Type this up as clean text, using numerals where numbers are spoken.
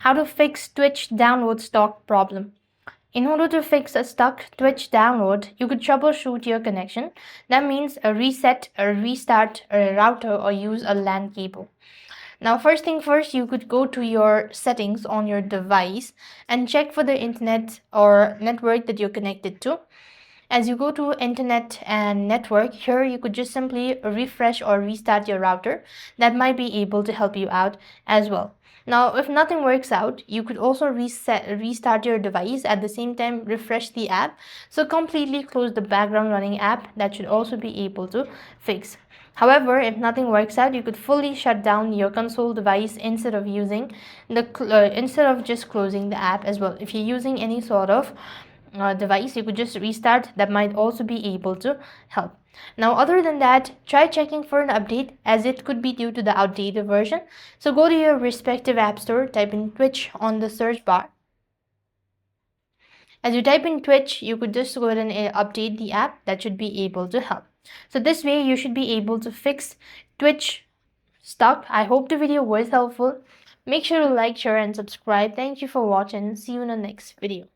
How to fix Twitch download stock problem. In order to fix a stuck Twitch download, you could troubleshoot your connection. That means a reset, a restart, a router, or use a LAN cable. Now, first thing first, you could go to your settings on your device and check for the internet or network that you're connected to. As you go to internet and network, here you could just simply refresh or restart your router. That might be able to help you out as well. Now, if nothing works out, you could also restart your device, at the same time refresh the app. So completely close the background running app. That should also be able to fix. However, if nothing works out, you could fully shut down your console device instead of just closing the app as well. If you're using any sort of device, you could just restart. That might also be able to help. Now, other than that, try checking for an update, as it could be due to the outdated version. So go to your respective app store, type in Twitch on the search bar. As you type in Twitch, you could just go ahead and update the app. That should be able to help. So this way you should be able to fix Twitch stuck. I hope the video was helpful. Make sure to like, share and subscribe. Thank you for watching. See you in the next video.